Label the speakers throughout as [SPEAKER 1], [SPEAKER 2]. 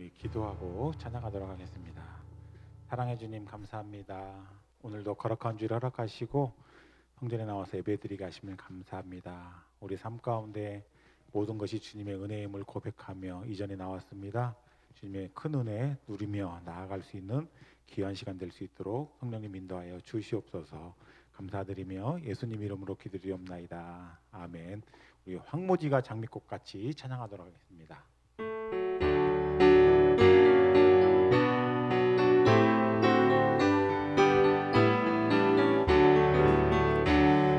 [SPEAKER 1] 우리 기도하고 찬양하도록 하겠습니다. 사랑해 주님 감사합니다. 오늘도 거룩한 주일 허락하시고 성전에 나와서 예배드리게 하시면 감사합니다. 우리 삶 가운데 모든 것이 주님의 은혜임을 고백하며 이전에 나왔습니다. 주님의 큰 은혜 누리며 나아갈 수 있는 귀한 시간 될 수 있도록 성령님 인도하여 주시옵소서. 감사드리며 예수님 이름으로 기도드리옵나이다. 아멘. 우리 황무지가 장미꽃 같이 찬양하도록 하겠습니다.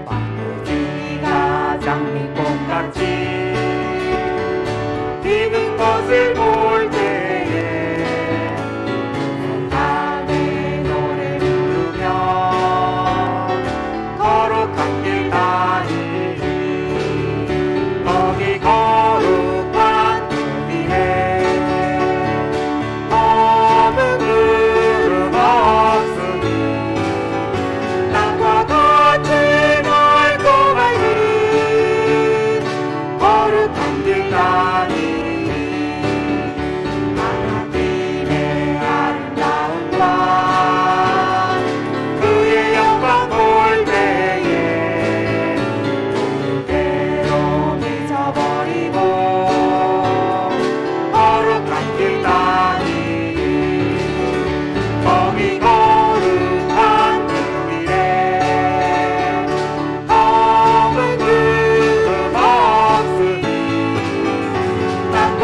[SPEAKER 2] 황무지가 장미꽃같이 피는 것을 볼 때에 성탄의 노래 부르며 거룩한 길 다니리 거기 거룩한 그 길에 검은 구름 없으니 땅과 같이 맑고 밝은 거룩한 길 다니리 하나님의 아름다운 과 그의 영광 볼 때에 그대로 미쳐버리고 거룩한 길 다니리 거기 거룩한 그 길에 검은 구름 없으니 땅과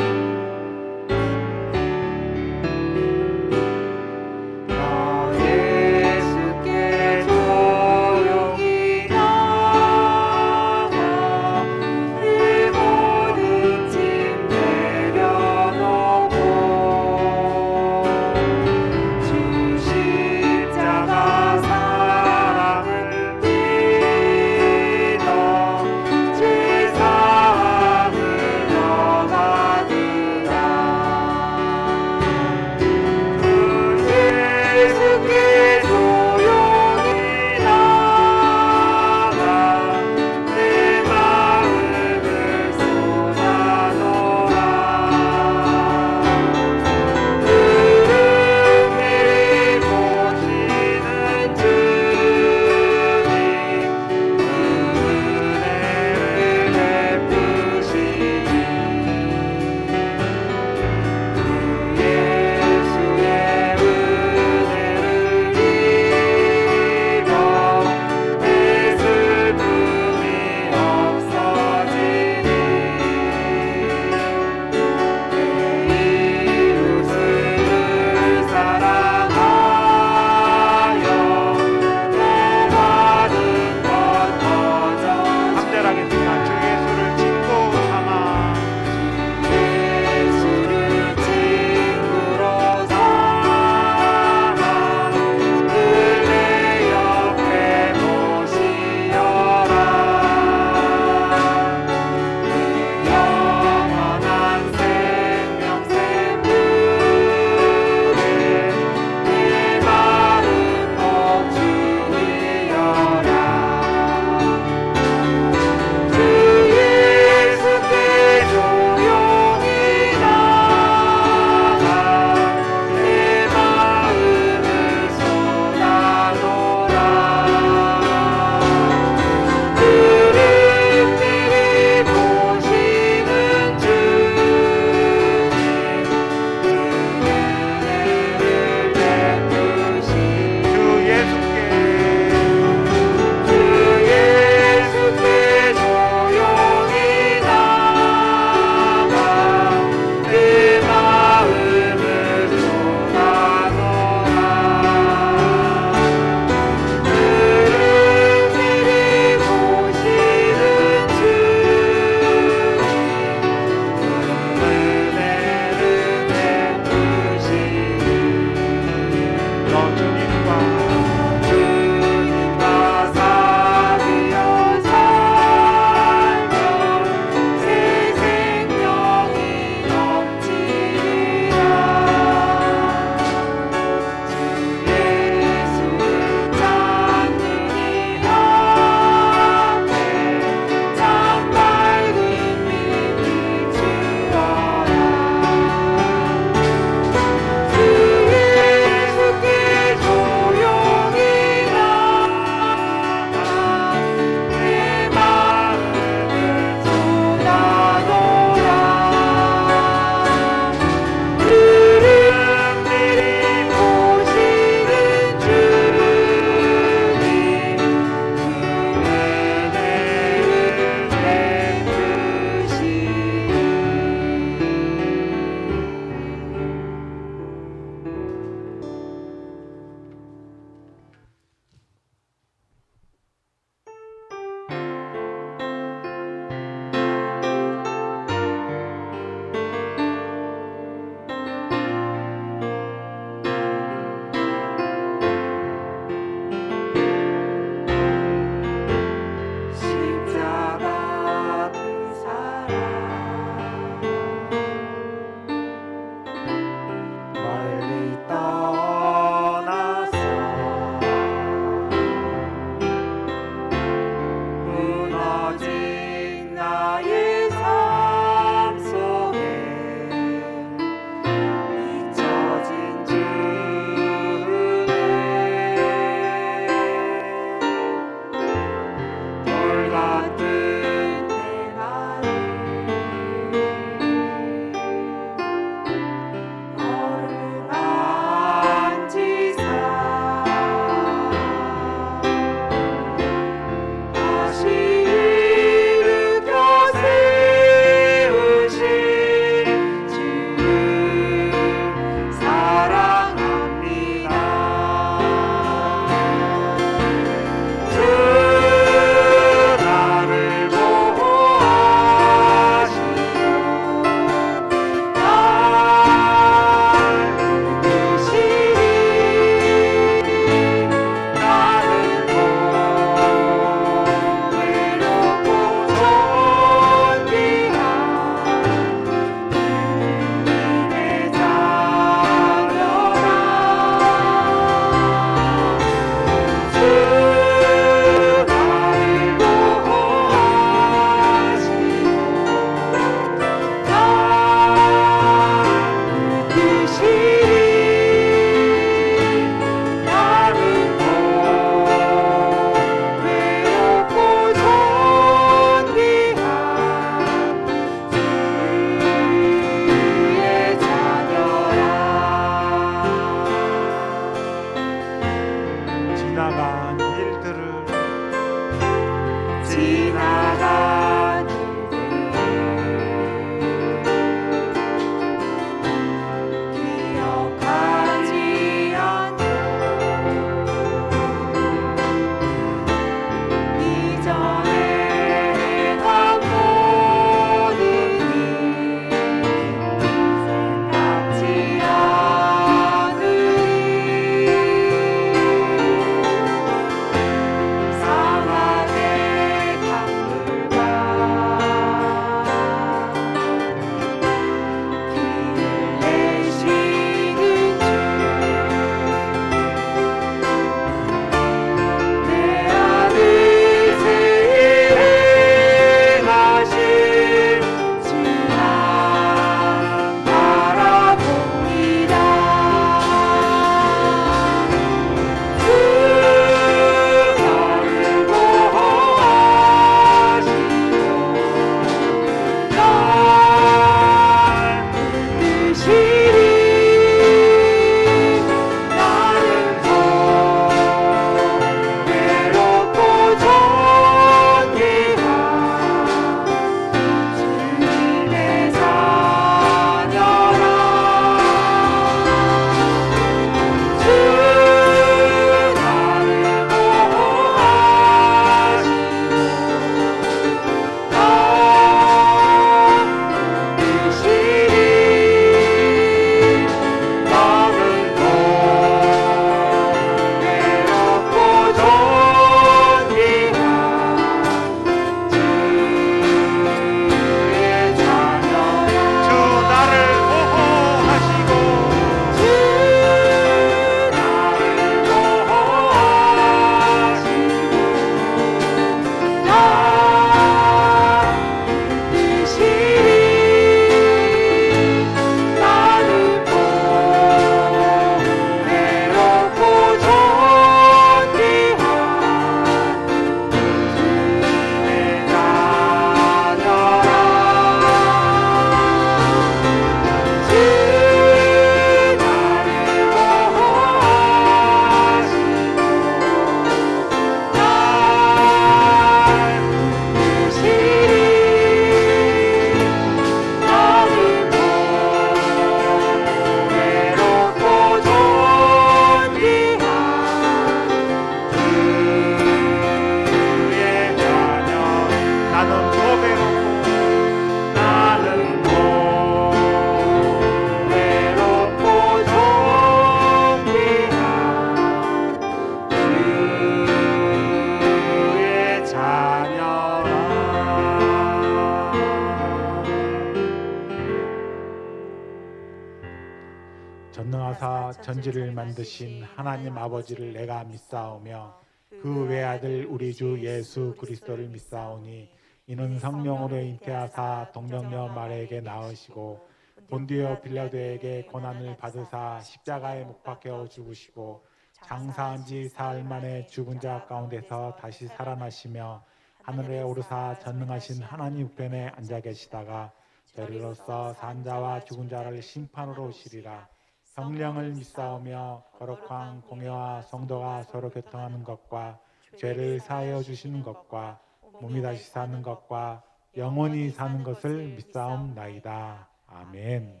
[SPEAKER 1] 전능하사 전지를 만드신 하나님 아버지를 내가 믿사오며 그 외아들 우리 주 예수 그리스도를 믿사오니 이는 성령으로 잉태하사 동정녀 마리아에게 낳으시고 본디오 빌라도에게 고난을 받으사 십자가에 못 박혀 죽으시고 장사한 지 사흘 만에 죽은 자 가운데서 다시 살아나시며 하늘에 오르사 전능하신 하나님 우편에 앉아 계시다가 저리로서 산 자와 죽은 자를 심판으로 오시리라. 성령을 믿사오며 거룩한 공회와 성도가 서로 교통하는 것과 죄를 사하여 주시는 것과 몸이 다시 사는 것과 영원히 사는 것을 믿사옵나이다. 아멘.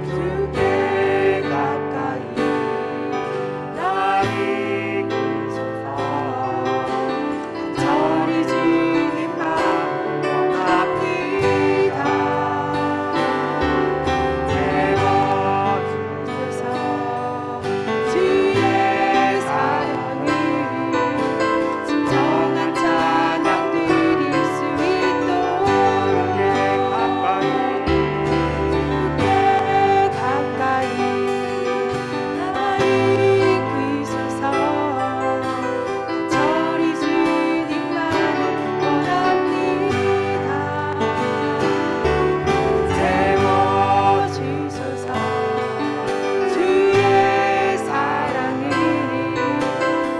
[SPEAKER 2] 주께 가까이 나 이끄소서 간절히 주님만 원합니다. 세워주소서 주의 사랑을 진정한 찬양 드릴 수 있도록 가까이 나 이끄소서 간절히 주님만 원합니다. 세워주소서 주의 사랑을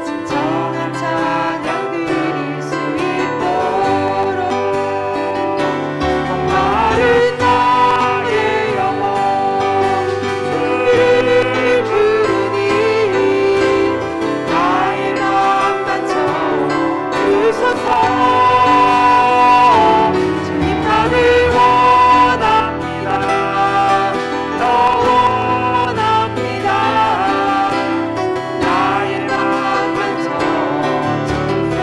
[SPEAKER 2] 진정한 찬양 드릴 수 있도록 목마른 나의 영혼 주를 부르니 나의 맘만 채워주소서. 주님만을 원합니다. 더 원합니다. 나의 맘만 채워주소서.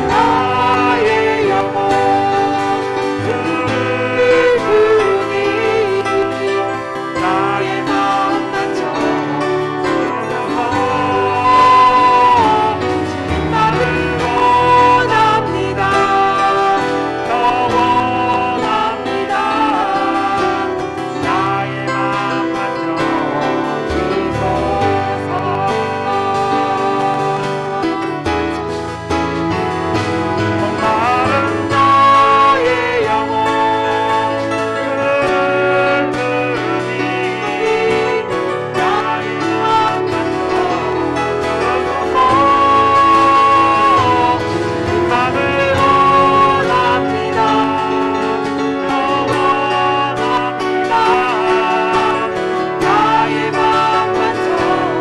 [SPEAKER 2] 나의 영혼 주를 부르니 나의 마음만 채워주소서. 주님만을 원합니다. 더 원합니다. 나의 마음만 채워주소서. 목마른 나의 영혼 주를 부르니 나의 맘만 채워주소서. 주님만을 원합니다. 더 원합니다. 나의 맘만 채워주소서.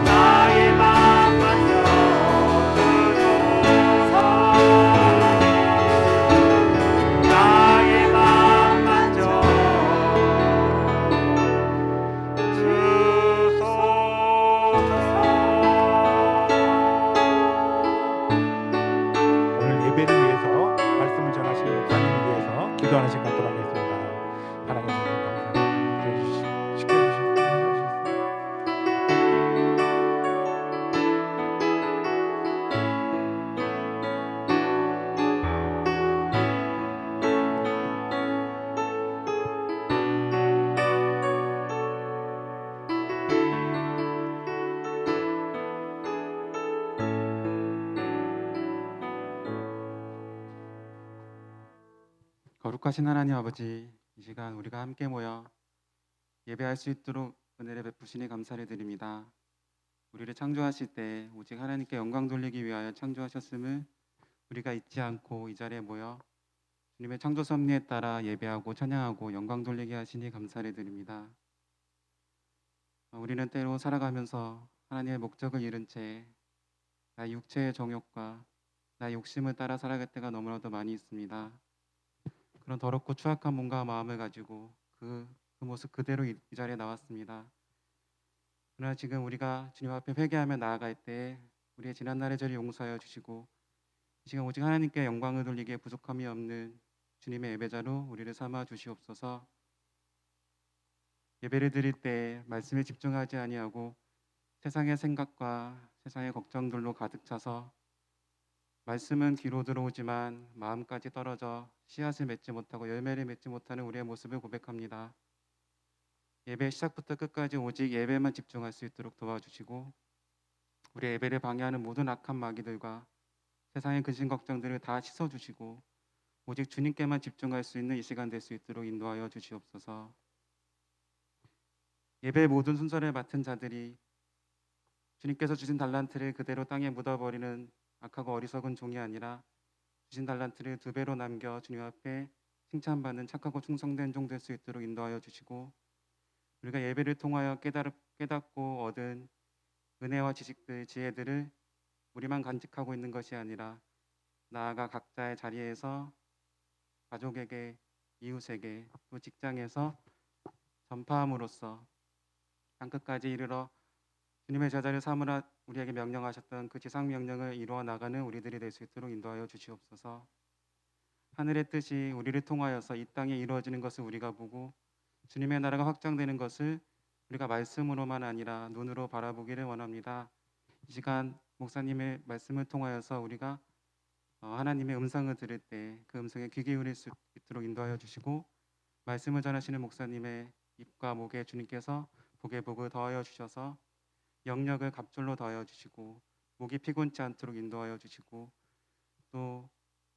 [SPEAKER 2] 나의 맘만 채워주소서. 나의 맘만 채워주소서.
[SPEAKER 1] 오늘 예배를 위해서 말씀을 전하신 목사님을 위해서 기도하는 시간 갖도록 하겠습니다. 하나님 감사합니다. 시켜주셔서 감사하셨습니다.
[SPEAKER 3] 거룩하신 하나님 아버지, 이 시간 우리가 함께 모여 예배할 수 있도록 은혜를 베푸시니 감사를 드립니다. 우리를 창조하실 때 오직 하나님께 영광 돌리기 위하여 창조하셨음을 우리가 잊지 않고 이 자리에 모여 주님의 창조 섭리에 따라 예배하고 찬양하고 영광 돌리게 하시니 감사를 드립니다. 우리는 때로 살아가면서 하나님의 목적을 잃은 채 나의 육체의 정욕과 나의 욕심을 따라 살아갈 때가 너무나도 많이 있습니다. 그런 더럽고 추악한 몸과 마음을 가지고 그 모습 그대로 이 자리에 나왔습니다. 그러나 지금 우리가 주님 앞에 회개하며 나아갈 때 우리의 지난날의 죄를 용서하여 주시고 이 시간 오직 하나님께 영광을 돌리기에 부족함이 없는 주님의 예배자로 우리를 삼아 주시옵소서. 예배를 드릴 때 말씀에 집중하지 아니하고 세상의 생각과 세상의 걱정들로 가득 차서 말씀은 귀로 들어오지만 마음까지 떨어져 씨앗을 맺지 못하고 열매를 맺지 못하는 우리의 모습을 고백합니다. 예배 시작부터 끝까지 오직 예배만 집중할 수 있도록 도와주시고 우리의 예배를 방해하는 모든 악한 마귀들과 세상의 근심 걱정들을 다 씻어주시고 오직 주님께만 집중할 수 있는 이 시간 될 수 있도록 인도하여 주시옵소서. 예배의 모든 순서를 맡은 자들이 주님께서 주신 달란트를 그대로 땅에 묻어버리는 악하고 어리석은 종이 아니라 주신 달란트를 2배로 남겨 주님 앞에 칭찬받는 착하고 충성된 종 될 수 있도록 인도하여 주시고 우리가 예배를 통하여 깨닫고 얻은 은혜와 지식들, 지혜들을 우리만 간직하고 있는 것이 아니라 나아가 각자의 자리에서 가족에게, 이웃에게, 또 직장에서 전파함으로써 땅끝까지 이르러 주님의 제자를 삼으라 우리에게 명령하셨던 그 지상 명령을 이루어 나가는 우리들이 될 수 있도록 인도하여 주시옵소서. 하늘의 뜻이 우리를 통하여서 이 땅에 이루어지는 것을 우리가 보고 주님의 나라가 확장되는 것을 우리가 말씀으로만 아니라 눈으로 바라보기를 원합니다. 이 시간 목사님의 말씀을 통하여서 우리가 하나님의 음성을 들을 때 그 음성에 귀 기울일 수 있도록 인도하여 주시고 말씀을 전하시는 목사님의 입과 목에 주님께서 복의 복을 더하여 주셔서 영력을 갑절로 더하여 주시고 목이 피곤치 않도록 인도하여 주시고 또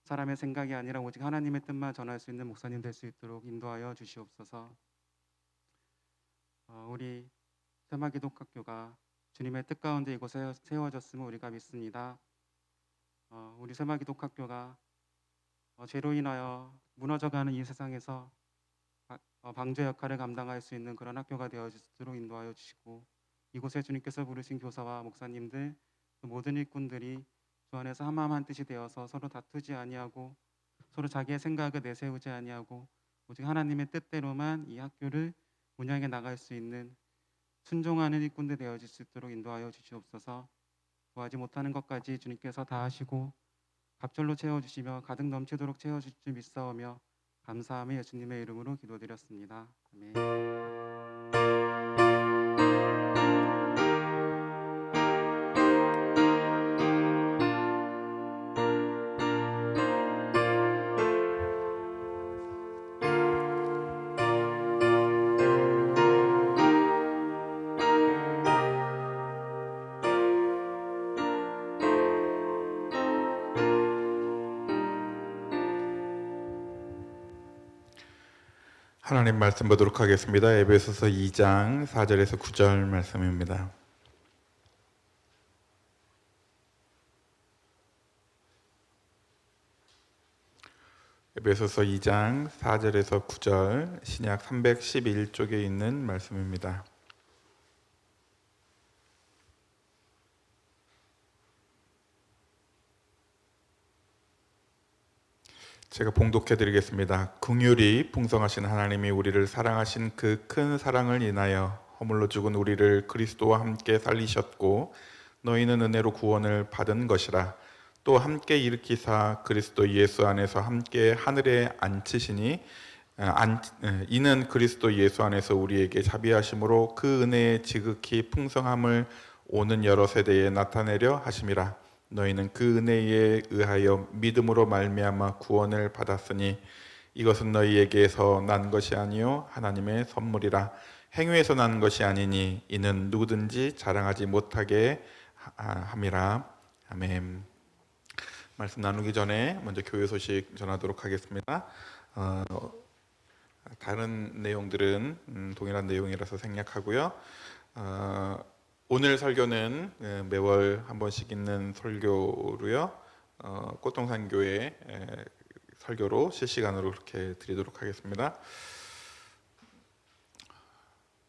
[SPEAKER 3] 사람의 생각이 아니라 오직 하나님의 뜻만 전할 수 있는 목사님 될 수 있도록 인도하여 주시옵소서. 우리 새마기독학교가 주님의 뜻 가운데 이곳에 세워졌음을 우리가 믿습니다. 우리 새마기독학교가 죄로 인하여 무너져가는 이 세상에서 방주 역할을 감당할 수 있는 그런 학교가 되어지도록 인도하여 주시고 이곳에 주님께서 부르신 교사와 목사님들 또 모든 일꾼들이 주 안에서 한마음 한뜻이 되어서 서로 다투지 아니하고 서로 자기의 생각을 내세우지 아니하고 오직 하나님의 뜻대로만 이 학교를 운영해 나갈 수 있는 순종하는 일꾼들 되어질 수 있도록 인도하여 주시옵소서. 구하지 못하는 것까지 주님께서 다 하시고 갑절로 채워주시며 가득 넘치도록 채워주실 줄 믿사오며 감사하며 예수님의 이름으로 기도드렸습니다. 아멘.
[SPEAKER 4] 하나님 말씀 보도록 하겠습니다. 에베소서 2장 4절에서 9절 말씀입니다. 에베소서 2장 4절에서 9절 신약 311쪽에 있는 말씀입니다. 제가 봉독해 드리겠습니다. 긍휼이 풍성하신 하나님이 우리를 사랑하신 그 큰 사랑을 인하여 허물로 죽은 우리를 그리스도와 함께 살리셨고 너희는 은혜로 구원을 받은 것이라. 또 함께 일으키사 그리스도 예수 안에서 함께 하늘에 앉히시니 이는 그리스도 예수 안에서 우리에게 자비하심으로 그 은혜의 지극히 풍성함을 오는 여러 세대에 나타내려 하심이라. 너희는 그 은혜에 의하여 믿음으로 말미암아 구원을 받았으니 이것은 너희에게서 난 것이 아니요 하나님의 선물이라. 행위에서 난 것이 아니니 이는 누구든지 자랑하지 못하게 함이라. 아멘. 말씀 나누기 전에 먼저 교회 소식 전하도록 하겠습니다. 다른 내용들은 동일한 내용이라서 생략하고요. 오늘 설교는 매월 한 번씩 있는 설교로요. 꽃동산교회 설교로 실시간으로 그렇게 드리도록 하겠습니다.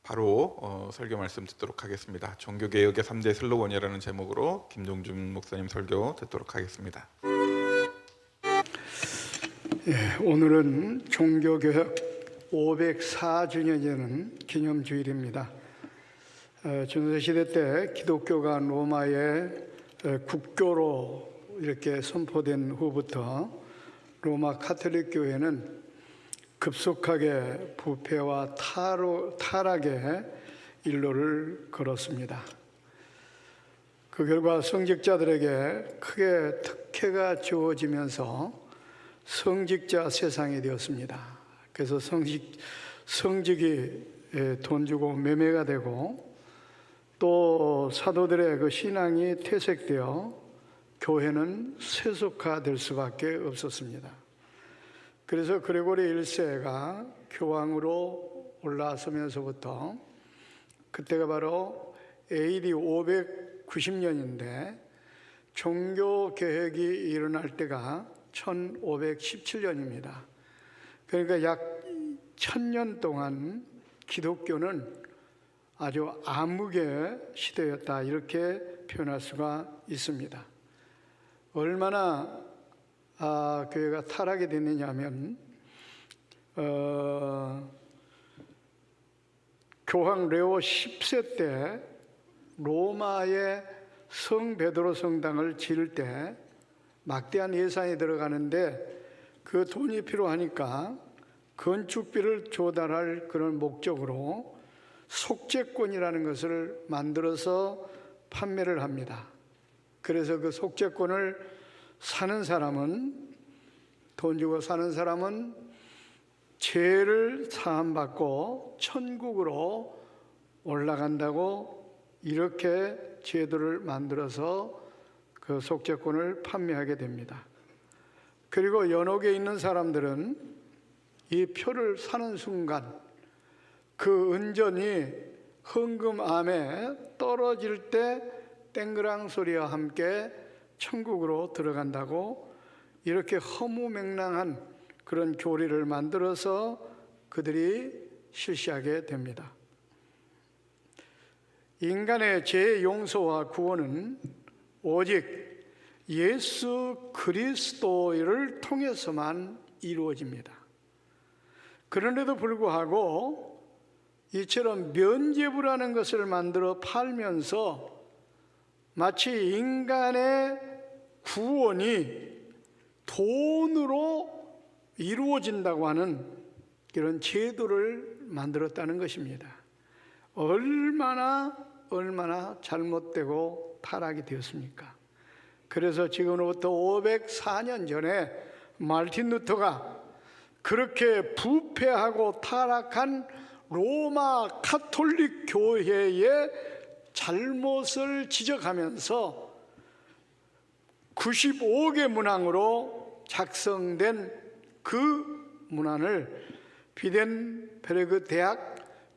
[SPEAKER 4] 바로 설교 말씀 듣도록 하겠습니다. 종교개혁의 3대 슬로건이라는 제목으로 김종준 목사님 설교 듣도록 하겠습니다.
[SPEAKER 5] 오늘은 종교개혁 504주년이 되는 기념주일입니다. 전세시대 때 기독교가 로마의 국교로 이렇게 선포된 후부터 로마 카톨릭 교회는 급속하게 부패와 타락의 일로를 걸었습니다. 그 결과 성직자들에게 크게 특혜가 주어지면서 성직자 세상이 되었습니다. 그래서 성직이 돈 주고 매매가 되고, 또 사도들의 그 신앙이 퇴색되어 교회는 세속화될 수밖에 없었습니다. 그래서 그레고리 1세가 교황으로 올라서면서부터, 그때가 바로 AD 590년인데 종교 개혁이 일어날 때가 1517년입니다. 그러니까 약 1000년 동안 기독교는 아주 암흑의 시대였다, 이렇게 표현할 수가 있습니다. 얼마나 교회가 타락이 됐느냐 하면, 교황 레오 10세 때 로마의 성 베드로 성당을 지을 때 막대한 예산이 들어가는데, 그 돈이 필요하니까 건축비를 조달할 그런 목적으로 속죄권이라는 것을 만들어서 판매를 합니다. 그래서 그 속죄권을 사는 사람은, 돈 주고 사는 사람은 죄를 사함받고 천국으로 올라간다고, 이렇게 제도를 만들어서 그 속죄권을 판매하게 됩니다. 그리고 연옥에 있는 사람들은 이 표를 사는 순간 그 은전이 헌금함에 떨어질 때 땡그랑 소리와 함께 천국으로 들어간다고, 이렇게 허무맹랑한 그런 교리를 만들어서 그들이 실시하게 됩니다. 인간의 죄 용서와 구원은 오직 예수 그리스도를 통해서만 이루어집니다. 그런데도 불구하고 이처럼 면죄부라는 것을 만들어 팔면서 마치 인간의 구원이 돈으로 이루어진다고 하는 이런 제도를 만들었다는 것입니다. 얼마나 잘못되고 타락이 되었습니까? 그래서 지금으로부터 504년 전에 마르틴 루터가 그렇게 부패하고 타락한 로마 카톨릭 교회의 잘못을 지적하면서 95개 문항으로 작성된 그 문안을 비덴베르그 대학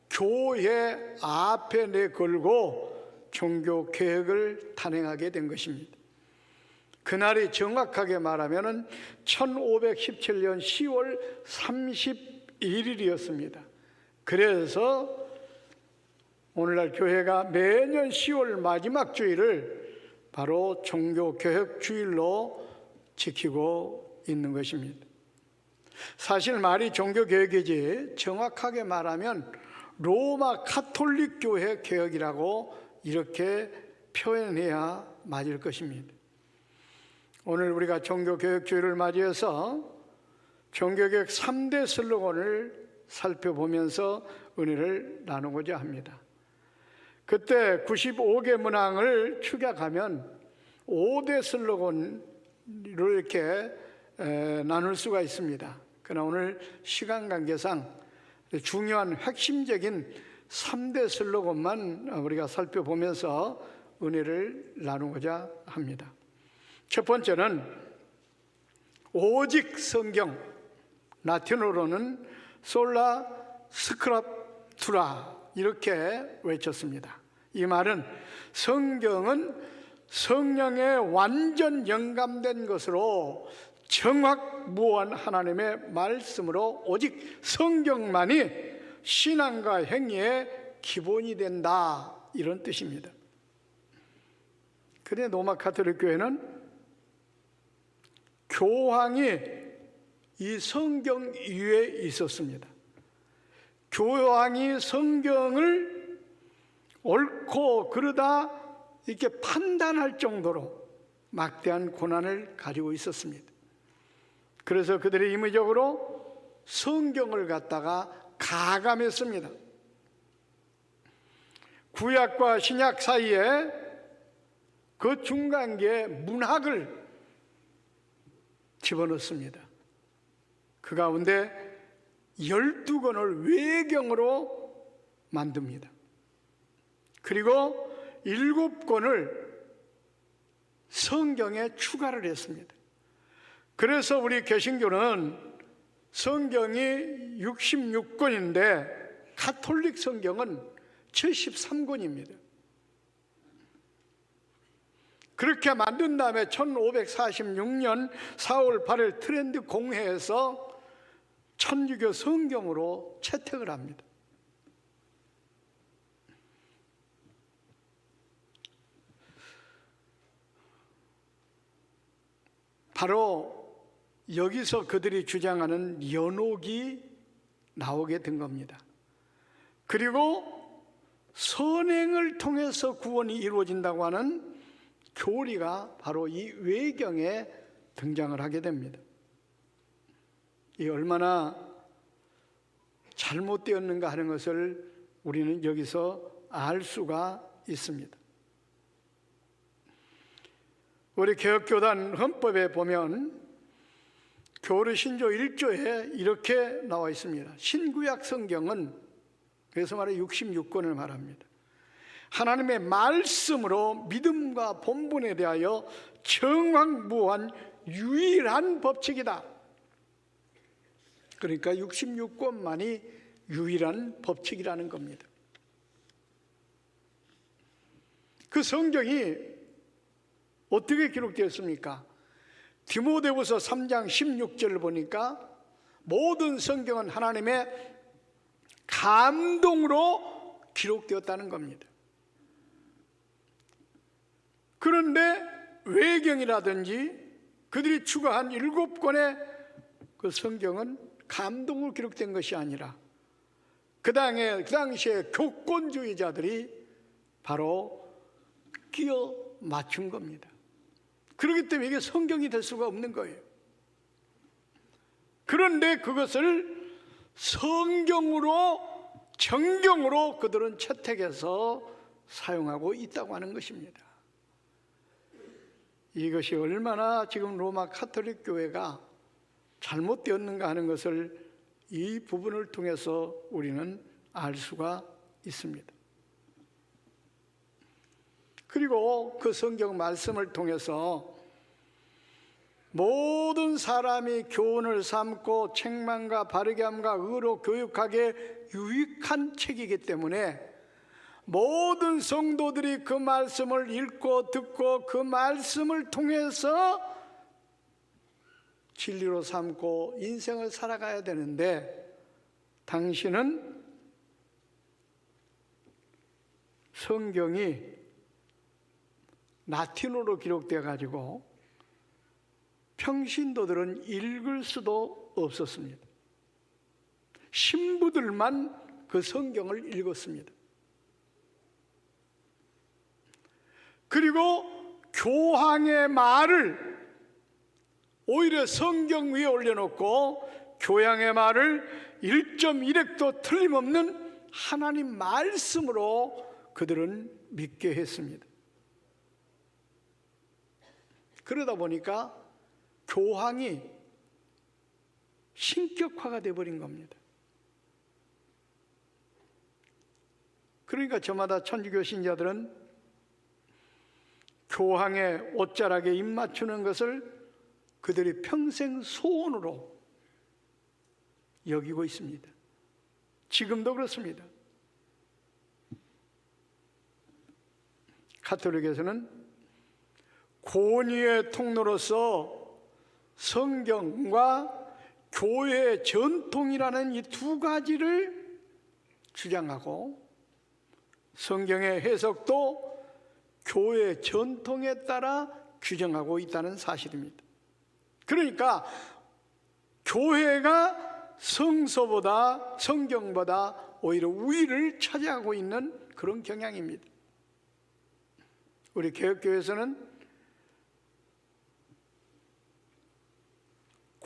[SPEAKER 5] 교회 앞에 내걸고 종교 개혁을 단행하게 된 것입니다. 그날이 정확하게 말하면 1517년 10월 31일이었습니다. 그래서 오늘날 교회가 매년 10월 마지막 주일을 바로 종교개혁 주일로 지키고 있는 것입니다. 사실 말이 종교개혁이지 정확하게 말하면 로마 카톨릭 교회 개혁이라고 이렇게 표현해야 맞을 것입니다. 오늘 우리가 종교개혁 주일을 맞이해서 종교개혁 3대 슬로건을 살펴보면서 은혜를 나누고자 합니다. 그때 95개 문항을 축약하면 5대 슬로건으로 이렇게 나눌 수가 있습니다. 그러나 오늘 시간 관계상 중요한 핵심적인 3대 슬로건만 우리가 살펴보면서 은혜를 나누고자 합니다. 첫 번째는 오직 성경, 라틴어로는 솔라 스크립투라 이렇게 외쳤습니다. 이 말은 성경은 성령의 완전 영감된 것으로 정확무한 하나님의 말씀으로 오직 성경만이 신앙과 행위의 기본이 된다, 이런 뜻입니다. 그런데 로마 카톨릭 교회는 교황이 이 성경 위에 있었습니다. 교황이 성경을 옳고 그르다 이렇게 판단할 정도로 막대한 고난을 가지고 있었습니다. 그래서 그들이 임의적으로 성경을 갖다가 가감했습니다. 구약과 신약 사이에 그 중간계에 문학을 집어넣습니다. 그 가운데 12권을 외경으로 만듭니다. 그리고 7권을 성경에 추가를 했습니다. 그래서 우리 개신교는 성경이 66권인데 가톨릭 성경은 73권입니다. 그렇게 만든 다음에 1546년 4월 8일 트렌드 공회에서 천주교 성경으로 채택을 합니다. 바로 여기서 그들이 주장하는 연옥이 나오게 된 겁니다. 그리고 선행을 통해서 구원이 이루어진다고 하는 교리가 바로 이 외경에 등장을 하게 됩니다. 이 얼마나 잘못되었는가 하는 것을 우리는 여기서 알 수가 있습니다. 우리 개혁교단 헌법에 보면 교리 신조 1조에 이렇게 나와 있습니다. 신구약 성경은, 그래서 말해 66권을 말합니다. 하나님의 말씀으로 믿음과 본분에 대하여 정확무한 유일한 법칙이다. 그러니까 66권만이 유일한 법칙이라는 겁니다. 그 성경이 어떻게 기록되었습니까? 디모데후서 3장 16절을 보니까 모든 성경은 하나님의 감동으로 기록되었다는 겁니다. 그런데 외경이라든지 그들이 추가한 7권의 그 성경은 감동으로 기록된 것이 아니라 그 당시에 교권주의자들이 바로 끼워 맞춘 겁니다. 그렇기 때문에 이게 성경이 될 수가 없는 거예요. 그런데 그것을 성경으로, 정경으로 그들은 채택해서 사용하고 있다고 하는 것입니다. 이것이 얼마나 지금 로마 가톨릭 교회가 잘못되었는가 하는 것을 이 부분을 통해서 우리는 알 수가 있습니다. 그리고 그 성경 말씀을 통해서 모든 사람이 교훈을 삼고 책망과 바르게 함과 의로 교육하기에 유익한 책이기 때문에 모든 성도들이 그 말씀을 읽고 듣고 그 말씀을 통해서 진리로 삼고 인생을 살아가야 되는데, 당신은 성경이 라틴어로 기록되어 가지고 평신도들은 읽을 수도 없었습니다. 신부들만 그 성경을 읽었습니다. 그리고 교황의 말을 오히려 성경 위에 올려놓고 교황의 말을 1.1획도 틀림없는 하나님 말씀으로 그들은 믿게 했습니다. 그러다 보니까 교황이 신격화가 되어버린 겁니다. 그러니까 저마다 천주교 신자들은 교황의 옷자락에 입 맞추는 것을 그들이 평생 소원으로 여기고 있습니다. 지금도 그렇습니다. 가톨릭에서는 권위의 통로로서 성경과 교회의 전통이라는 이 두 가지를 주장하고, 성경의 해석도 교회의 전통에 따라 규정하고 있다는 사실입니다. 그러니까 교회가 성서보다, 성경보다 오히려 우위를 차지하고 있는 그런 경향입니다. 우리 개혁교회에서는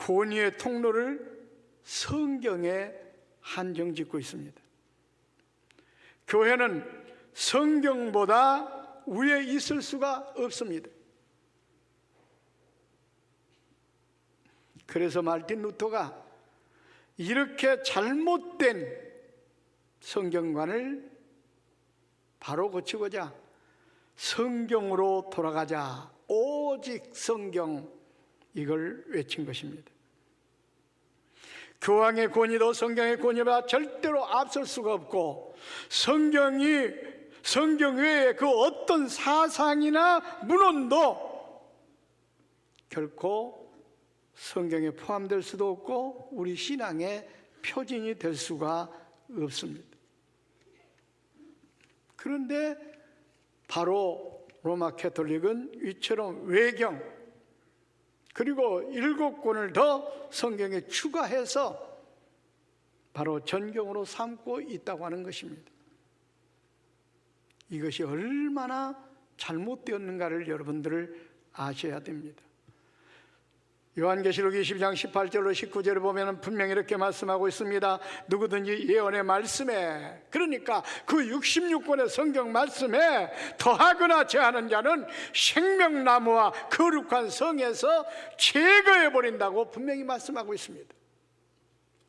[SPEAKER 5] 권위의 통로를 성경에 한정짓고 있습니다. 교회는 성경보다 위에 있을 수가 없습니다. 그래서 마르틴 루터가 이렇게 잘못된 성경관을 바로 고치고자 성경으로 돌아가자, 오직 성경, 이걸 외친 것입니다. 교황의 권위도 성경의 권위보다 절대로 앞설 수가 없고, 성경 외에 그 어떤 사상이나 문헌도 결코 성경에 포함될 수도 없고 우리 신앙의 표징이 될 수가 없습니다. 그런데 바로 로마 가톨릭은 이처럼 외경 그리고 7권을 더 성경에 추가해서 바로 전경으로 삼고 있다고 하는 것입니다. 이것이 얼마나 잘못되었는가를 여러분들을 아셔야 됩니다. 요한계시록 22장 18절로 19절을 보면 분명히 이렇게 말씀하고 있습니다. 누구든지 예언의 말씀에, 그러니까 그 66권의 성경 말씀에 더하거나 제하는 자는 생명나무와 거룩한 성에서 제거해버린다고 분명히 말씀하고 있습니다.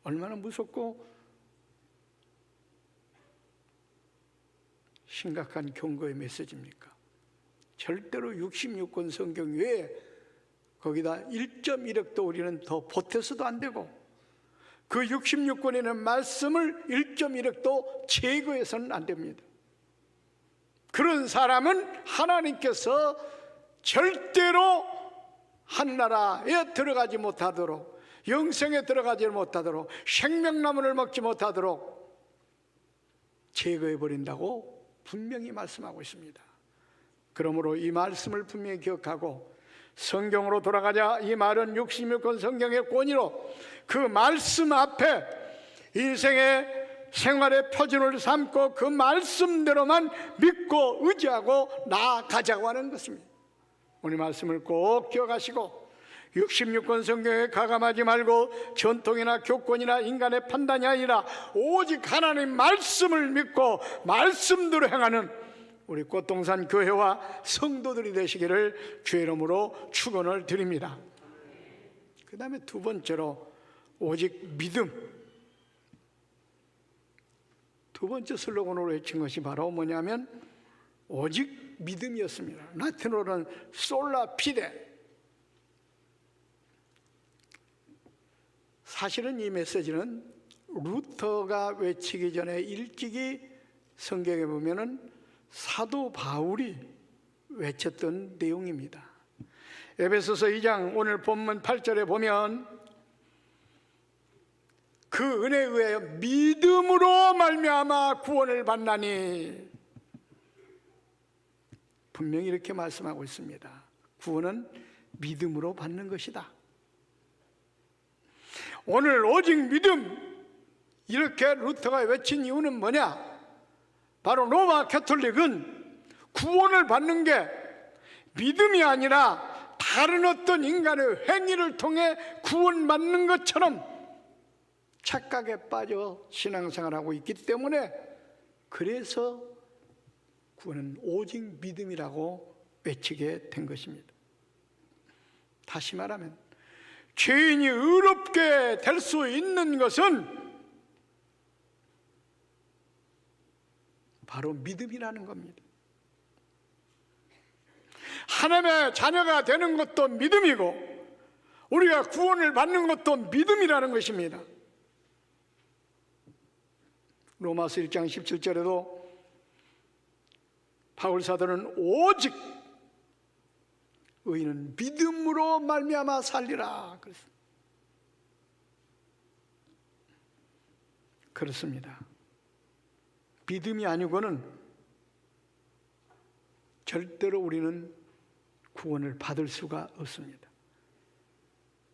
[SPEAKER 5] 얼마나 무섭고 심각한 경고의 메시지입니까? 절대로 66권 성경 외에 거기다 1.1억도 우리는 더 보태서도 안 되고, 그 66권에 있는 말씀을 1.1억도 제거해서는 안 됩니다. 그런 사람은 하나님께서 절대로 한나라에 들어가지 못하도록, 영생에 들어가지 못하도록, 생명나무를 먹지 못하도록 제거해버린다고 분명히 말씀하고 있습니다. 그러므로 이 말씀을 분명히 기억하고 성경으로 돌아가자, 이 말은 66권 성경의 권위로 그 말씀 앞에 인생의 생활의 표준을 삼고 그 말씀대로만 믿고 의지하고 나아가자고 하는 것입니다. 오늘 말씀을 꼭 기억하시고 66권 성경에 가감하지 말고 전통이나 교권이나 인간의 판단이 아니라 오직 하나님 말씀을 믿고 말씀대로 행하는 우리 꽃동산 교회와 성도들이 되시기를 주의 이름으로 축원을 드립니다. 그 다음에 두 번째로 오직 믿음. 두 번째 슬로건으로 외친 것이 바로 뭐냐면 오직 믿음이었습니다. 라틴어로는 솔라 피데. 사실은 이 메시지는 루터가 외치기 전에 일찍이 성경에 보면은 사도 바울이 외쳤던 내용입니다. 에베소서 2장 오늘 본문 8절에 보면 그 은혜에 의하여 믿음으로 말미암아 구원을 받나니, 분명히 이렇게 말씀하고 있습니다. 구원은 믿음으로 받는 것이다. 오늘 오직 믿음, 이렇게 루터가 외친 이유는 뭐냐? 바로 로마 가톨릭은 구원을 받는 게 믿음이 아니라 다른 어떤 인간의 행위를 통해 구원받는 것처럼 착각에 빠져 신앙생활하고 있기 때문에, 그래서 구원은 오직 믿음이라고 외치게 된 것입니다. 다시 말하면 죄인이 의롭게 될 수 있는 것은 바로 믿음이라는 겁니다. 하나님의 자녀가 되는 것도 믿음이고 우리가 구원을 받는 것도 믿음이라는 것입니다. 로마서 1장 17절에도 바울 사도는 오직 의인은 믿음으로 말미암아 살리라 그렇습니다. 믿음이 아니고는 절대로 우리는 구원을 받을 수가 없습니다.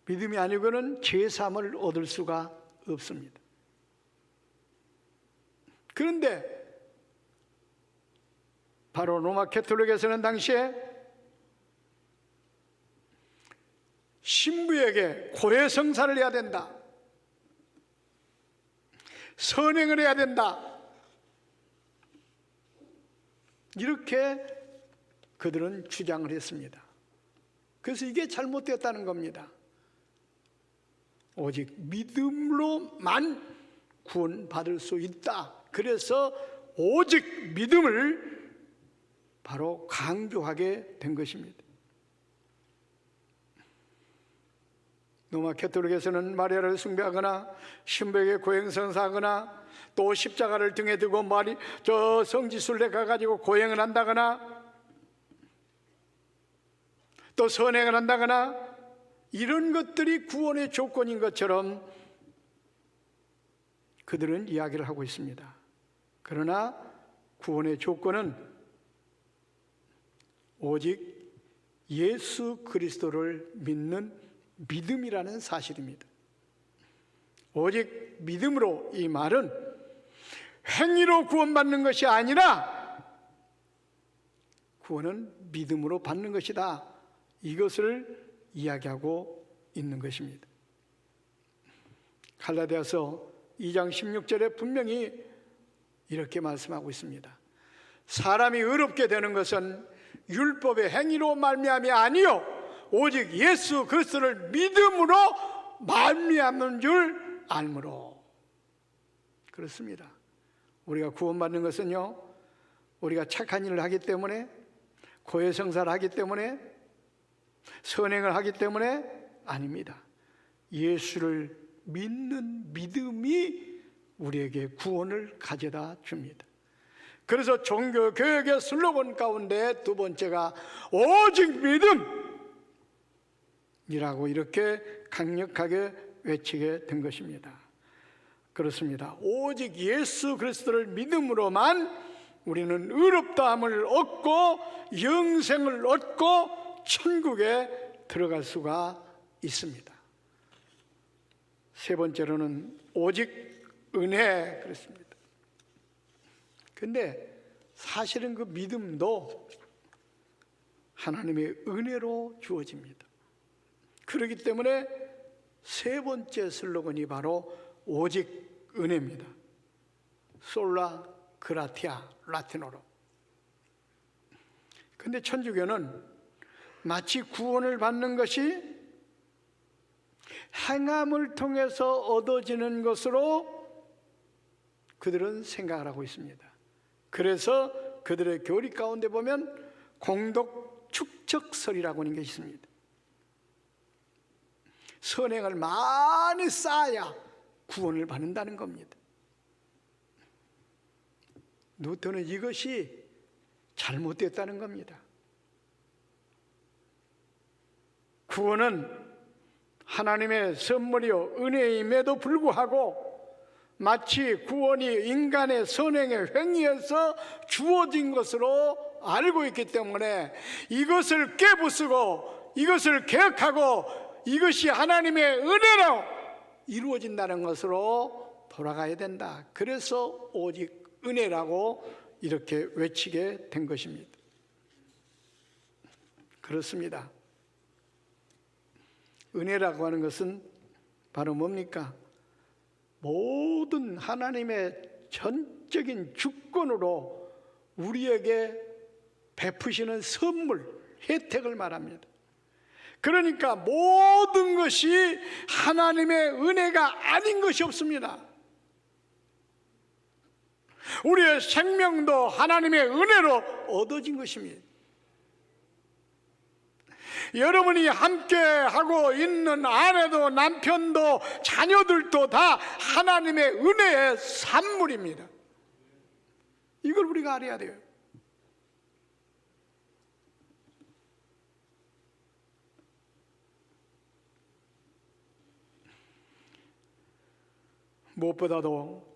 [SPEAKER 5] 믿음이 아니고는 죄사함을 얻을 수가 없습니다. 그런데 바로 로마 가톨릭에서는 당시에 신부에게 고해성사를 해야 된다, 선행을 해야 된다, 이렇게 그들은 주장을 했습니다. 그래서 이게 잘못됐다는 겁니다. 오직 믿음으로만 구원받을 수 있다. 그래서 오직 믿음을 바로 강조하게 된 것입니다. 로마 캐톨릭에서는 마리아를 숭배하거나 신부에게 고행성사하거나 또 십자가를 등에 두고 성지순례 가가지고 고행을 한다거나 또 선행을 한다거나 이런 것들이 구원의 조건인 것처럼 그들은 이야기를 하고 있습니다. 그러나 구원의 조건은 오직 예수 그리스도를 믿는 믿음이라는 사실입니다. 오직 믿음으로, 이 말은 행위로 구원받는 것이 아니라 구원은 믿음으로 받는 것이다, 이것을 이야기하고 있는 것입니다. 갈라디아서 2장 16절에 분명히 이렇게 말씀하고 있습니다. 사람이 의롭게 되는 것은 율법의 행위로 말미암이 아니요 오직 예수 그리스도를 믿음으로 말미암는 줄 알므로. 그렇습니다. 우리가 구원받는 것은요, 우리가 착한 일을 하기 때문에, 고해성사를 하기 때문에, 선행을 하기 때문에 아닙니다. 예수를 믿는 믿음이 우리에게 구원을 가져다 줍니다. 그래서 종교개혁의 슬로건 가운데 두 번째가 오직 믿음이라고 이렇게 강력하게 외치게 된 것입니다. 그렇습니다. 오직 예수 그리스도를 믿음으로만 우리는 의롭다함을 얻고 영생을 얻고 천국에 들어갈 수가 있습니다. 세 번째로는 오직 은혜, 그렇습니다. 근데 사실은 그 믿음도 하나님의 은혜로 주어집니다. 그렇기 때문에 세 번째 슬로건이 바로 오직 은혜입니다. 솔라 그라티아, 라틴어로. 근데 천주교는 마치 구원을 받는 것이 행함을 통해서 얻어지는 것으로 그들은 생각을 하고 있습니다. 그래서 그들의 교리 가운데 보면 공덕 축적설이라고 하는 게 있습니다. 선행을 많이 쌓아야 구원을 받는다는 겁니다. 루터는 이것이 잘못됐다는 겁니다. 구원은 하나님의 선물이요 은혜임에도 불구하고 마치 구원이 인간의 선행의 행위에서 주어진 것으로 알고 있기 때문에 이것을 깨부수고 이것을 개혁하고 이것이 하나님의 은혜로 이루어진다는 것으로 돌아가야 된다. 그래서 오직 은혜라고 이렇게 외치게 된 것입니다. 그렇습니다. 은혜라고 하는 것은 바로 뭡니까? 모든 하나님의 전적인 주권으로 우리에게 베푸시는 선물, 혜택을 말합니다. 그러니까 모든 것이 하나님의 은혜가 아닌 것이 없습니다. 우리의 생명도 하나님의 은혜로 얻어진 것입니다. 여러분이 함께 하고 있는 아내도 남편도 자녀들도 다 하나님의 은혜의 산물입니다. 이걸 우리가 알아야 돼요. 무엇보다도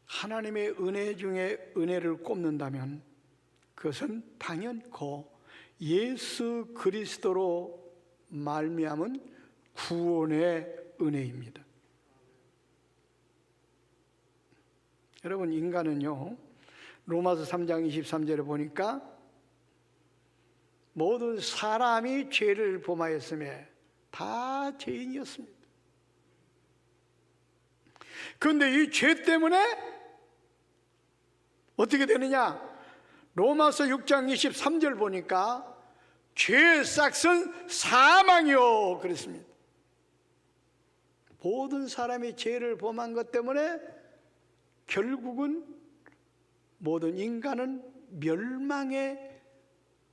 [SPEAKER 5] 하나님의 은혜 중에 은혜를 꼽는다면 그것은 당연코 예수 그리스도로 말미암은 구원의 은혜입니다. 여러분, 인간은요 로마서 3장 23절에 보니까 모든 사람이 죄를 범하였음에 다 죄인이었습니다. 그런데 이 죄 때문에 어떻게 되느냐? 로마서 6장 23절 보니까 죄의 싹은 사망이요 그랬습니다. 모든 사람이 죄를 범한 것 때문에 결국은 모든 인간은 멸망의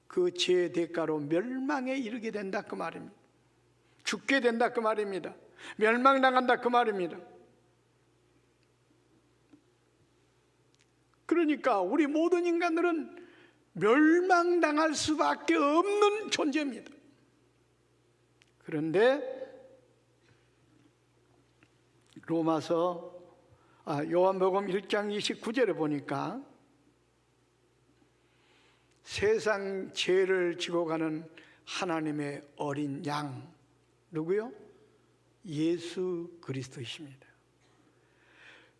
[SPEAKER 5] 그 죄의 대가로 멸망에 이르게 된다 그 말입니다. 죽게 된다 그 말입니다. 멸망당한다 그 말입니다. 그러니까 우리 모든 인간들은 멸망당할 수밖에 없는 존재입니다. 그런데 요한복음 1장 29절에 보니까 세상 죄를 지고 가는 하나님의 어린 양 누구요? 예수 그리스도이십니다.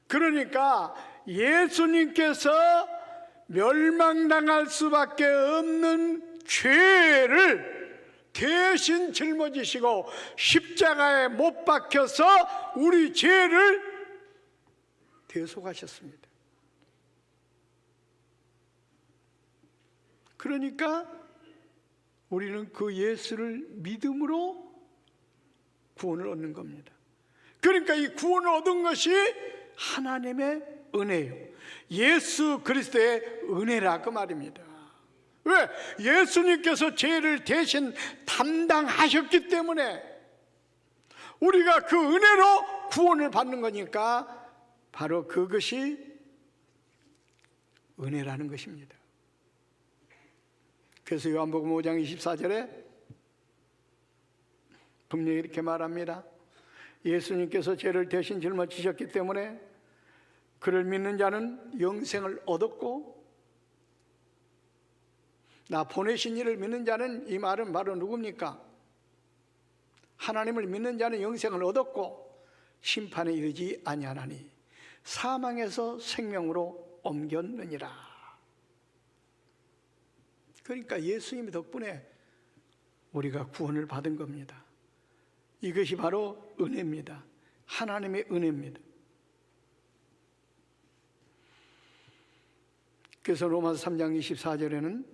[SPEAKER 5] 그러니까 예수님께서 멸망당할 수밖에 없는 죄를 대신 짊어지시고 십자가에 못 박혀서 우리 죄를 대속하셨습니다. 그러니까 우리는 그 예수를 믿음으로 구원을 얻는 겁니다. 그러니까 이 구원을 얻은 것이 하나님의 은혜예요. 예수 그리스도의 은혜라 그 말입니다. 왜? 예수님께서 죄를 대신 담당하셨기 때문에 우리가 그 은혜로 구원을 받는 거니까 바로 그것이 은혜라는 것입니다. 그래서 요한복음 5장 24절에 분명히 이렇게 말합니다. 예수님께서 죄를 대신 짊어지셨기 때문에 그를 믿는 자는 영생을 얻었고 나 보내신 이를 믿는 자는, 이 말은 바로 누굽니까? 하나님을 믿는 자는 영생을 얻었고 심판에 이르지 아니하나니 사망에서 생명으로 옮겼느니라. 그러니까 예수님 덕분에 우리가 구원을 받은 겁니다. 이것이 바로 은혜입니다. 하나님의 은혜입니다. 그래서 로마서 3장 24절에는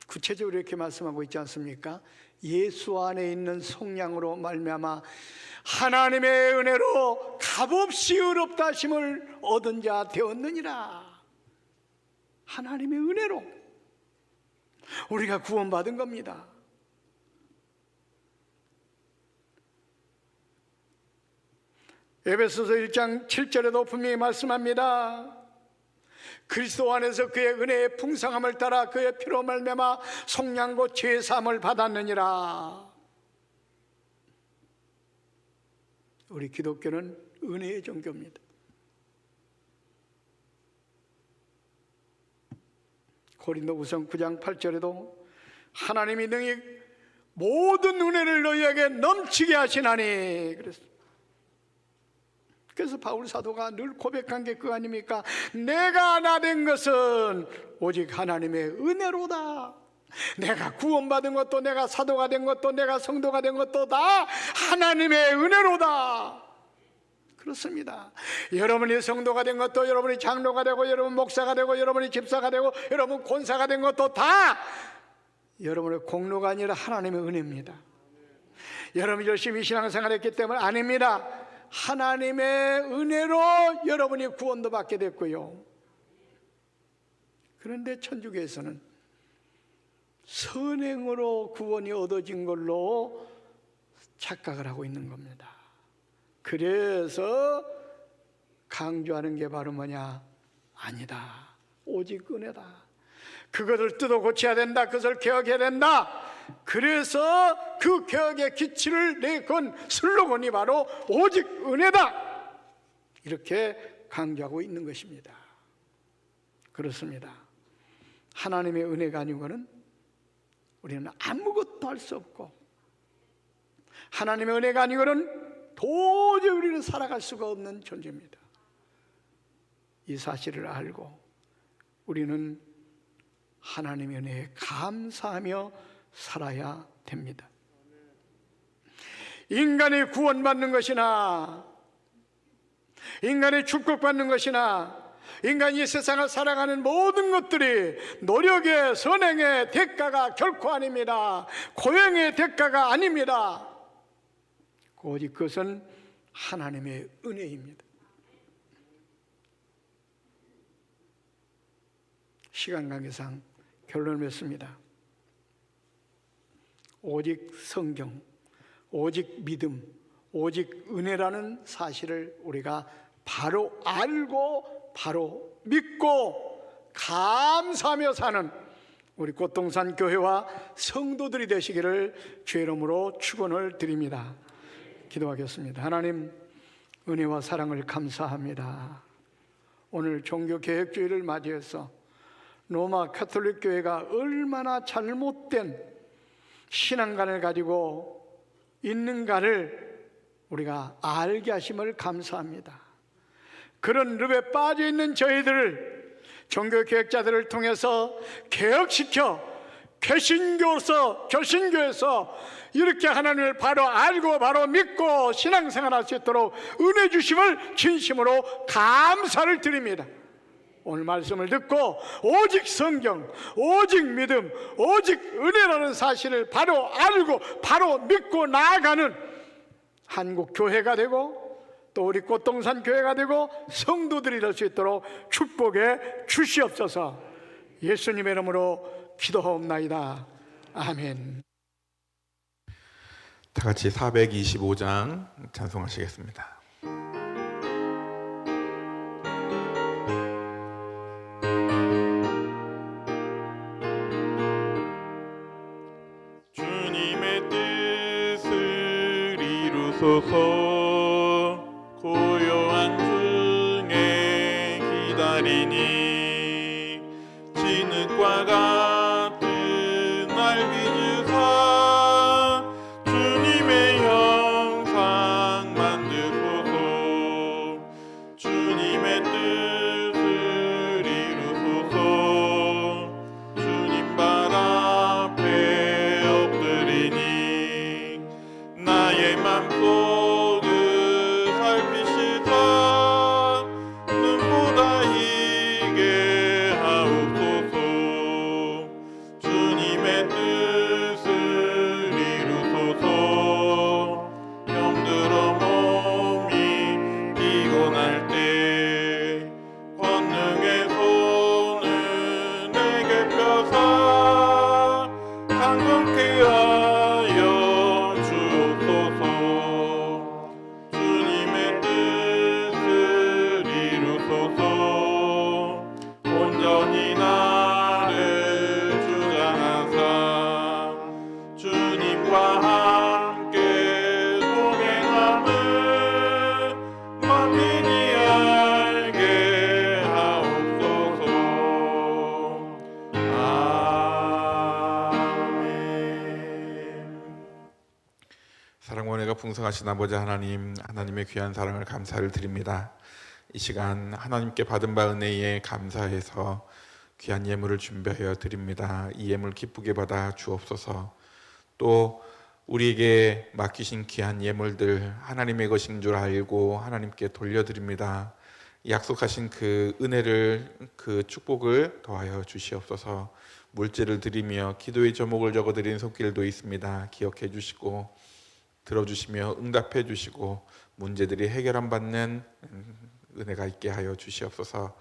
[SPEAKER 5] 구체적으로 이렇게 말씀하고 있지 않습니까? 예수 안에 있는 속량으로 말미암아 하나님의 은혜로 값없이 의롭다 하심을 얻은 자 되었느니라. 하나님의 은혜로 우리가 구원받은 겁니다. 에베소서 1장 7절에도 분명히 말씀합니다. 그리스도 안에서 그의 은혜의 풍성함을 따라 그의 피로 말미암아 속량고 죄 사함을 받았느니라. 우리 기독교는 은혜의 종교입니다. 고린도후서 9장 8절에도 하나님이 능히 모든 은혜를 너희에게 넘치게 하시나니 그랬습니다. 그래서 바울 사도가 늘 고백한 게 그거 아닙니까? 내가 나 된 것은 오직 하나님의 은혜로다. 내가 구원받은 것도, 내가 사도가 된 것도, 내가 성도가 된 것도 다 하나님의 은혜로다. 그렇습니다. 여러분이 성도가 된 것도, 여러분이 장로가 되고, 여러분 목사가 되고, 여러분이 집사가 되고, 여러분 권사가 된 것도 다 여러분의 공로가 아니라 하나님의 은혜입니다. 여러분이 열심히 신앙생활했기 때문에 아닙니다. 하나님의 은혜로 여러분이 구원도 받게 됐고요. 그런데 천주교에서는 선행으로 구원이 얻어진 걸로 착각을 하고 있는 겁니다. 그래서 강조하는 게 바로 뭐냐? 아니다. 오직 은혜다. 그것을 뜯어 고쳐야 된다. 그것을 개혁해야 된다. 그래서 그 개혁의 기치를 내건 슬로건이 바로 오직 은혜다. 이렇게 강조하고 있는 것입니다. 그렇습니다. 하나님의 은혜가 아니고는 우리는 아무것도 할 수 없고, 하나님의 은혜가 아니고는 도저히 우리는 살아갈 수가 없는 존재입니다. 이 사실을 알고 우리는 하나님의 은혜에 감사하며 살아야 됩니다. 인간이 구원받는 것이나 인간이 축복받는 것이나 인간이 이 세상을 살아가는 모든 것들이 노력의 선행의 대가가 결코 아닙니다. 고행의 대가가 아닙니다. 오직 그것은 하나님의 은혜입니다. 시간 관계상 결론을 맺습니다. 오직 성경, 오직 믿음, 오직 은혜라는 사실을 우리가 바로 알고 바로 믿고 감사하며 사는 우리 꽃동산 교회와 성도들이 되시기를 주의 이름으로 축원을 드립니다. 기도하겠습니다. 하나님, 은혜와 사랑을 감사합니다. 오늘 종교개혁주의를 맞이해서 로마 가톨릭 교회가 얼마나 잘못된 신앙관을 가지고 있는가를 우리가 알게 하심을 감사합니다. 그런 늪에 빠져 있는 저희들을 종교개혁자들을 통해서 개혁시켜 개신교에서 이렇게 하나님을 바로 알고 바로 믿고 신앙생활할 수 있도록 은혜 주심을 진심으로 감사를 드립니다. 오늘 말씀을 듣고 오직 성경, 오직 믿음, 오직 은혜라는 사실을 바로 알고 바로 믿고 나아가는 한국 교회가 되고 또 우리 꽃동산 교회가 되고 성도들이 될 수 있도록 축복해 주시옵소서. 예수님의 이름으로 기도하옵나이다. 아멘.
[SPEAKER 4] 다 같이 425장 찬송하시겠습니다. 주님의 뜻을 이루소서. 고요한 중에 기다리니 진흙과 같은 날 비추사 주님의 형상 만드소서. 주님의 뜻을 이루소서. 주님 발 앞에 엎드리니 나의 맘속을 살피시사 눈보다 희게 하옵소서. 주님의 뜻을 이루소서. 병들어 몸이 피곤할 때 권능의 손을 내게 펴사 강건케 하여 주옵소서. 주님의 뜻을 이루소서. 온전히 나를 주장하사 주님과 함께 동행함을 만민이 알게 하옵소서. 아멘. 사랑과 은혜가 풍성하신 아버지 하나님, 하나님의 귀한 사랑을 감사를 드립니다. 이 시간 하나님께 받은 바 은혜에 감사해서 귀한 예물을 준비하여 드립니다. 이 예물 기쁘게 받아 주옵소서. 또 우리에게 맡기신 귀한 예물들 하나님의 것인 줄 알고 하나님께 돌려드립니다. 약속하신 그 은혜를, 그 축복을 더하여 주시옵소서. 물질을 드리며 기도의 제목을 적어드린 손길도 있습니다. 기억해 주시고 들어주시며 응답해 주시고 문제들이 해결함 받는 은혜가 있게 하여 주시옵소서.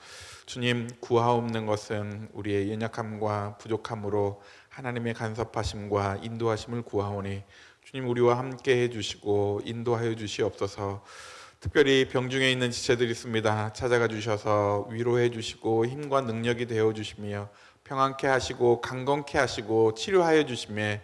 [SPEAKER 4] 주님, 구하옵는 것은 우리의 연약함과 부족함으로 하나님의 간섭하심과 인도하심을 구하오니 주님, 우리와 함께 해주시고 인도하여 주시옵소서. 특별히 병중에 있는 지체들이 있습니다. 찾아가 주셔서 위로해 주시고 힘과 능력이 되어 주시며 평안케 하시고 강건케 하시고 치료하여 주시며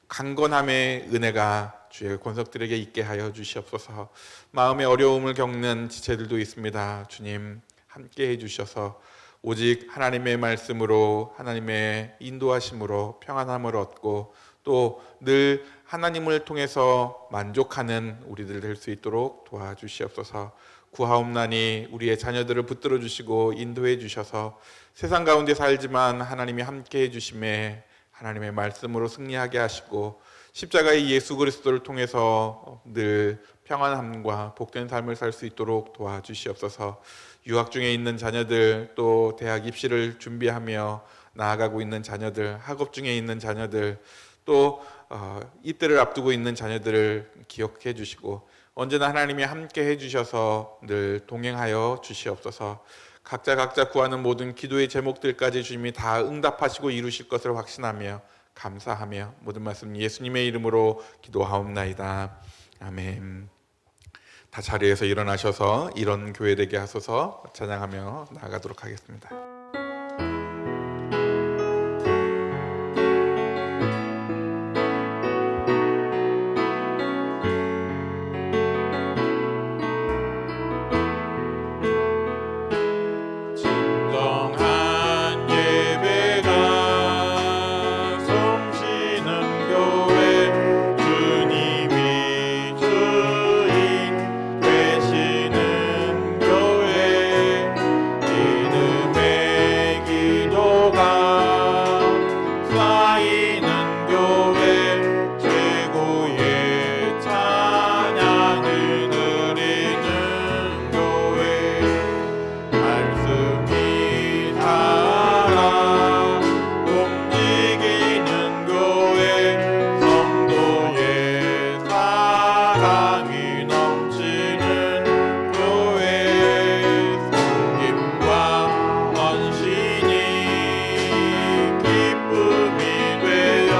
[SPEAKER 4] 강건함의 은혜가 주의 권속들에게 있게 하여 주시옵소서. 마음의 어려움을 겪는 지체들도 있습니다. 주님, 함께 해주셔서 오직 하나님의 말씀으로 하나님의 인도하심으로 평안함을 얻고 또 늘 하나님을 통해서 만족하는 우리들 될 수 있도록 도와주시옵소서. 구하옵나니 우리의 자녀들을 붙들어 주시고 인도해 주셔서 세상 가운데 살지만 하나님이 함께 해주심에 하나님의 말씀으로 승리하게 하시고 십자가의 예수 그리스도를 통해서 늘 평안함과 복된 삶을 살 수 있도록 도와주시옵소서. 유학 중에 있는 자녀들, 또 대학 입시를 준비하며 나아가고 있는 자녀들, 학업 중에 있는 자녀들, 또 입대를 앞두고 있는 자녀들을 기억해 주시고 언제나 하나님이 함께 해주셔서 늘 동행하여 주시옵소서. 각자 구하는 모든 기도의 제목들까지 주님이 다 응답하시고 이루실 것을 확신하며 감사하며 모든 말씀 예수님의 이름으로 기도하옵나이다. 아멘. 다 자리에서 일어나셔서 이런 교회 되게 하소서 찬양하며 나아가도록 하겠습니다. 진정한 예배가 숨쉬는 교회, 주님이 주인 되시는 교회, 믿음의 기도가 쌓이는 교회, 최고의 찬양을 드리는 교회, 말씀이 살아 움직이는 교회, 성도의 사랑이 넘치는 교회, 섬김과 헌신이 기쁨이 되어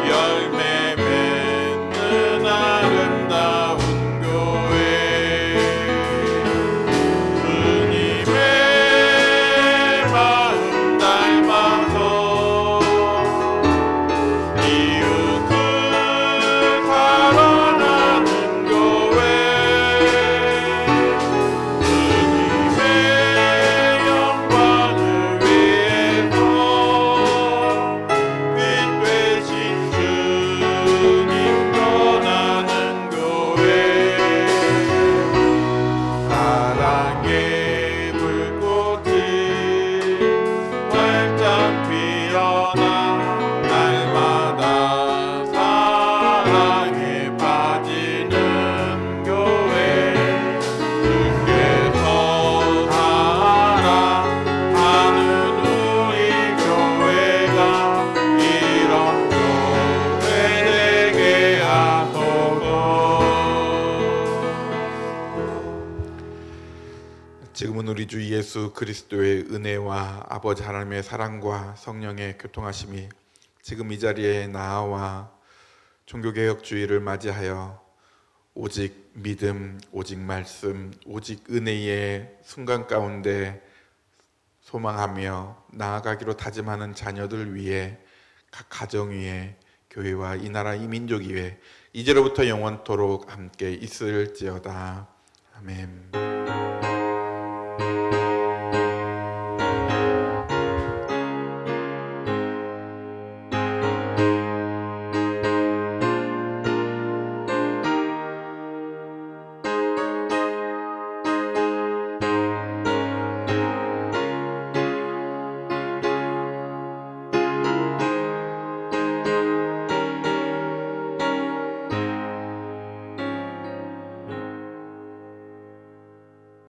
[SPEAKER 4] 열매 맺는 아름다운 교회, 주님의 마음 닮아서 이웃을 사랑하는 교회, 주님의 영광을 위해서 빛 되신 주님 떠나는 교회, 사랑의 불꽃이 활짝 피어나 날마다 사랑에 빠지는 교회, 주께서 사랑하는 우리 교회가 이런 교회 되게 하소서. 지금은 우리 주 예수 그리스도의 은혜와 아버지 하나님의 사랑과 성령의 교통하심이 지금 이 자리에 나와 종교개혁주의를 맞이하여 오직 믿음, 오직 말씀, 오직 은혜의 순간 가운데 소망하며 나아가기로 다짐하는 자녀들 위해 각 가정 위에 교회와 이 나라 이 민족 위에 이제로부터 영원토록 함께 있을지어다. 아멘.